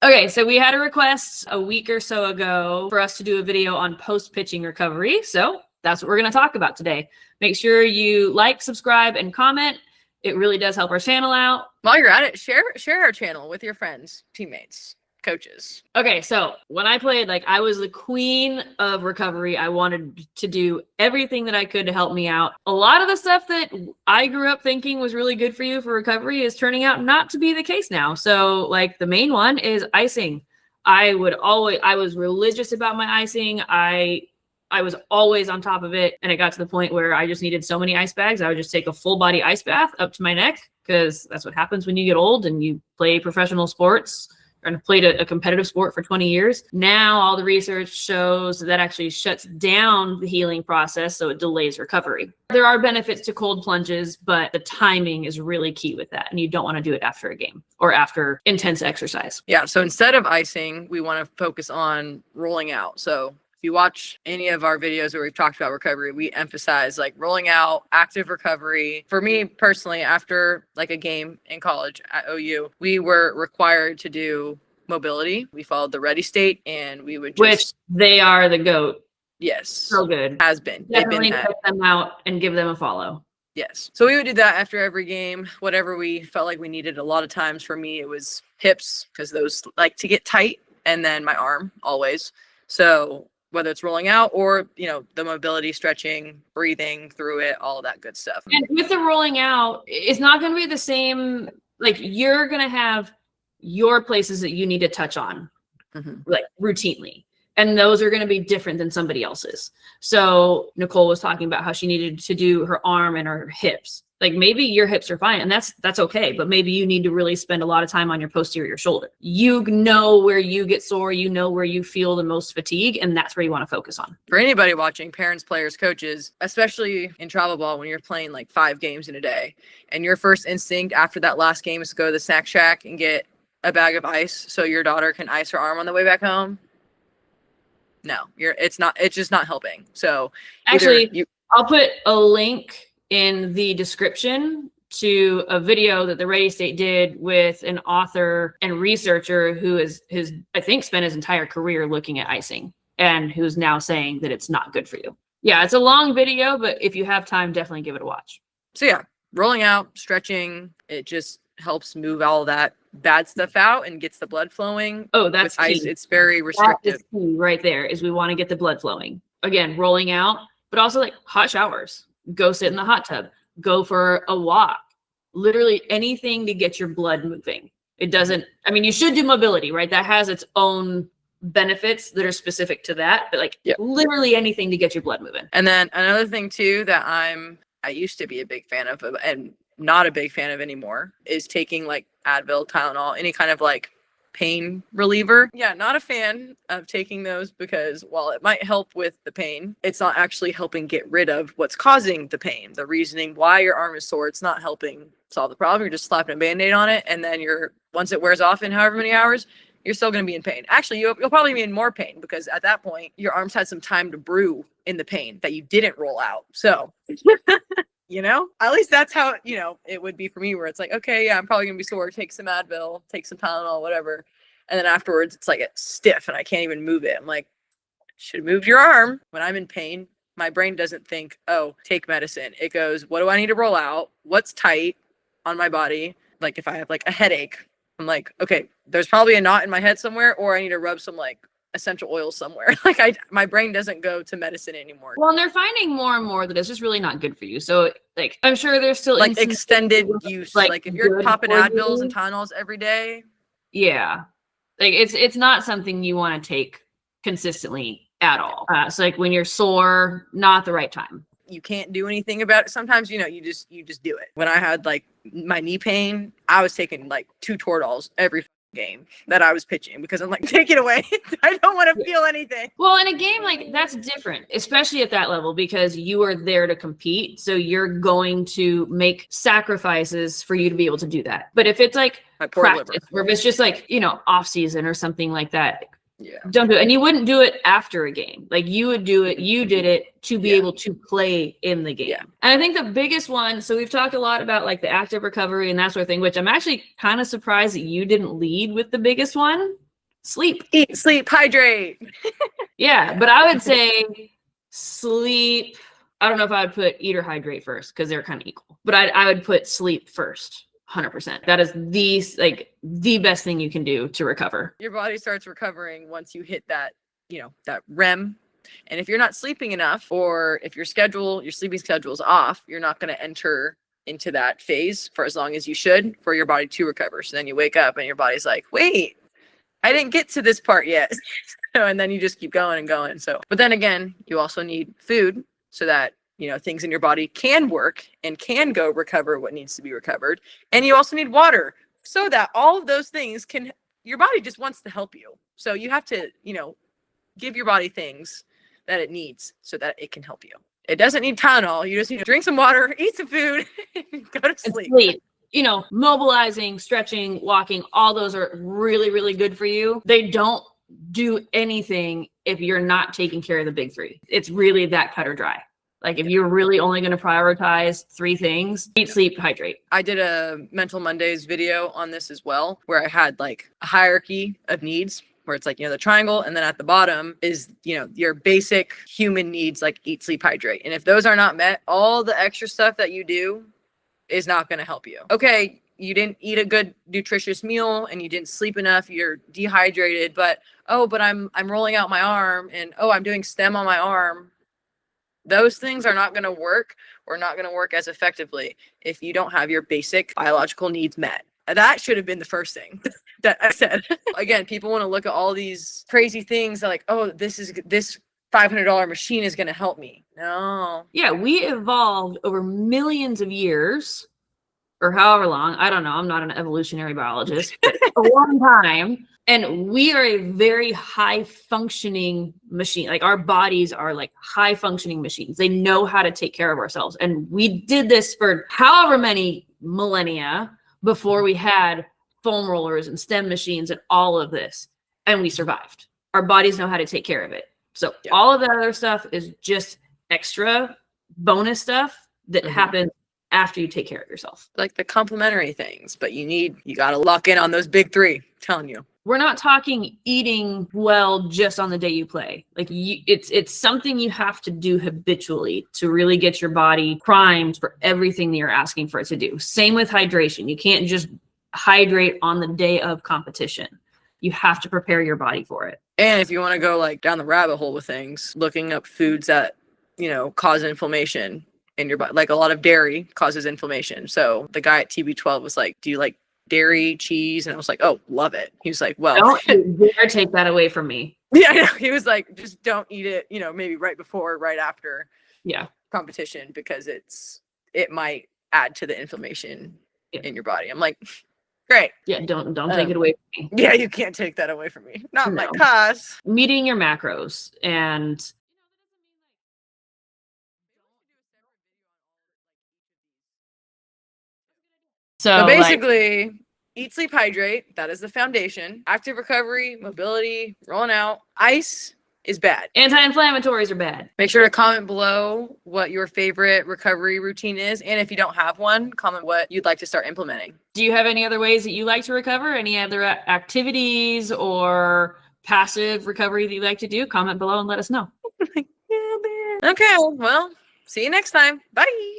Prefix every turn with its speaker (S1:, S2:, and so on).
S1: Okay, so we had a request a week or so ago for us to do a video on post-pitching recovery. So that's what we're going to talk about today. Make sure you like, subscribe, and comment. It really does help our channel out.
S2: While you're at it, share our channel with your friends, teammates, coaches.
S1: Okay, so when I played, I was the queen of recovery. I wanted to do everything that I could to help me out. A lot of the stuff that I grew up thinking was really good for you for recovery is turning out not to be the case now. So the main one is icing. I was religious about my icing. I was always on top of it. And it got to the point where I just needed so many ice bags. I would just take a full body ice bath up to my neck, because that's what happens when you get old and you play professional sports and played a competitive sport for 20 years. Now all the research shows that actually shuts down the healing process, so it delays recovery. There are benefits to cold plunges, but the timing is really key with that, and you don't want to do it after a game or after intense exercise.
S2: Yeah, so instead of icing, we want to focus on rolling out. So if you watch any of our videos where we've talked about recovery, we emphasize rolling out, active recovery. For me personally, after a game in college at OU, we were required to do mobility. We followed the ready state, and we would
S1: which they are the GOAT.
S2: Yes.
S1: So good.
S2: Has been.
S1: Definitely check them out and give them a follow.
S2: Yes. So we would do that after every game, whatever we felt like we needed. A lot of times for me, it was hips, because those like to get tight, and then my arm always. So whether it's rolling out or, the mobility, stretching, breathing through it, all that good stuff.
S1: And with the rolling out, it's not going to be the same. You're going to have your places that you need to touch on, routinely. And those are going to be different than somebody else's. So Nicole was talking about how she needed to do her arm and her hips. Maybe your hips are fine, and that's okay, but maybe you need to really spend a lot of time on your posterior shoulder. You know where you get sore, you know where you feel the most fatigue, and that's where you want to focus on.
S2: For anybody watching, parents, players, coaches, especially in travel ball, when you're playing 5 games in a day, and your first instinct after that last game is to go to the snack shack and get a bag of ice so your daughter can ice her arm on the way back home. No, it's just not helping. So
S1: actually, I'll put a link in the description to a video that the Ready State did with an author and researcher who I think spent his entire career looking at icing, and who's now saying that it's not good for you. Yeah, it's a long video, but if you have time, definitely give it a watch.
S2: So yeah, rolling out, stretching, it just helps move all that bad stuff out and gets the blood flowing.
S1: Oh, that's key.
S2: Ice, it's very restrictive.
S1: That is key right there, is we want to get the blood flowing. Again, rolling out, but also hot showers. Go sit in the hot tub, go for a walk, literally anything to get your blood moving. It doesn't, you should do mobility, right? That has its own benefits that are specific to that, but literally anything to get your blood moving.
S2: And then another thing too that I used to be a big fan of, and not a big fan of anymore, is taking Advil, Tylenol, any kind of pain reliever. Yeah, not a fan of taking those, because while it might help with the pain, it's not actually helping get rid of what's causing the pain. The reasoning why your arm is sore, it's not helping solve the problem. You're just slapping a Band-Aid on it, and then once it wears off in however many hours, you're still going to be in pain. Actually, you'll probably be in more pain, because at that point, your arms had some time to brew in the pain that you didn't roll out. So at least that's how, it would be for me, where it's okay, yeah, I'm probably gonna be sore. Take some Advil, take some Tylenol, whatever. And then afterwards, it's stiff and I can't even move it. I'm should have moved your arm. When I'm in pain, my brain doesn't think, oh, take medicine. It goes, what do I need to roll out? What's tight on my body? If I have a headache, I'm okay, there's probably a knot in my head somewhere, or I need to rub some essential oils somewhere. My brain doesn't go to medicine anymore.
S1: Well, and they're finding more and more that it's just really not good for you. So I'm sure there's still
S2: extended use. If you're popping Advils and Tylenols every day.
S1: Yeah. It's not something you want to take consistently at all. So when you're sore, not the right time.
S2: You can't do anything about it. Sometimes, you just do it. When I had my knee pain, I was taking 2 Toradol every game that I was pitching, because I'm take it away. I don't want to feel anything.
S1: Well, in a game that's different, especially at that level, because you are there to compete. So you're going to make sacrifices for you to be able to do that. But if it's practice, or if it's just off season or something like that,
S2: yeah,
S1: don't do it. And you wouldn't do it after a game. You would do it. You did it to be able to play in the game. Yeah. And I think the biggest one, so we've talked a lot about the active recovery and that sort of thing, which I'm actually kind of surprised that you didn't lead with the biggest one. sleep.
S2: Eat, sleep, hydrate.
S1: Yeah, but I would say sleep. I don't know if I would put eat or hydrate first because they're kind of equal, but I would put sleep first. 100%. That is the best thing you can do to recover.
S2: Your body starts recovering once you hit that, that REM. And if you're not sleeping enough, or if your sleeping schedule is off, you're not going to enter into that phase for as long as you should for your body to recover. So then you wake up and your body's like, wait, I didn't get to this part yet. And then you just keep going and going. So, but then again, you also need food so that, things in your body can work and can go recover what needs to be recovered. And you also need water so that all of those things your body just wants to help you. So you have to, give your body things that it needs so that it can help you. It doesn't need Tylenol. You just need to drink some water, eat some food, go to sleep.
S1: Mobilizing, stretching, walking, all those are really, really good for you. They don't do anything if you're not taking care of the big three. It's really that cut or dry. Like if you're really only going to prioritize 3 things, eat, sleep, hydrate.
S2: I did a Mental Mondays video on this as well, where I had like a hierarchy of needs, where it's like, the triangle. And then at the bottom is, your basic human needs, like eat, sleep, hydrate. And if those are not met, all the extra stuff that you do is not going to help you. Okay, you didn't eat a good nutritious meal and you didn't sleep enough, you're dehydrated, but I'm rolling out my arm, and I'm doing stem on my arm. Those things are not going to work, or not going to work as effectively if you don't have your basic biological needs met. That should have been the first thing that I said. Again, people want to look at all these crazy things like, this $500 machine is going to help me. No.
S1: Yeah, we evolved over millions of years, or however long. I don't know. I'm not an evolutionary biologist, but a long time. And we are a very high functioning machine. Like our bodies are like high functioning machines. They know how to take care of ourselves. And we did this for however many millennia before we had foam rollers and stem machines and all of this. And we survived. Our bodies know how to take care of it. So all of that other stuff is just extra bonus stuff that happens after you take care of yourself.
S2: Like the complementary things, but you got to lock in on those big 3, I'm telling you.
S1: We're not talking eating well just on the day you play. Like it's something you have to do habitually to really get your body primed for everything that you're asking for it to do. Same with hydration. You can't just hydrate on the day of competition. You have to prepare your body for it.
S2: And if you want to go like down the rabbit hole with things, looking up foods that, cause inflammation in your body, like a lot of dairy causes inflammation. So the guy at TB12 was like, do you like dairy, cheese? And I was like, oh, love it. He was like, well,
S1: don't you dare take that away from me.
S2: Yeah, I know. He was like, just don't eat it, maybe right before, right after competition, because it might add to the inflammation in your body. I'm like, great.
S1: Yeah, don't take it away from me.
S2: Yeah, you can't take that away from me. Not my cause.
S1: Meeting your macros. And
S2: so basically, eat, sleep, hydrate. That is the foundation. Active recovery, mobility, rolling out. Ice is bad.
S1: Anti-inflammatories are bad.
S2: Make sure to comment below what your favorite recovery routine is. And if you don't have one, comment what you'd like to start implementing.
S1: Do you have any other ways that you like to recover? Any other activities or passive recovery that you like to do? Comment below and let us know.
S2: Okay, well, see you next time. Bye.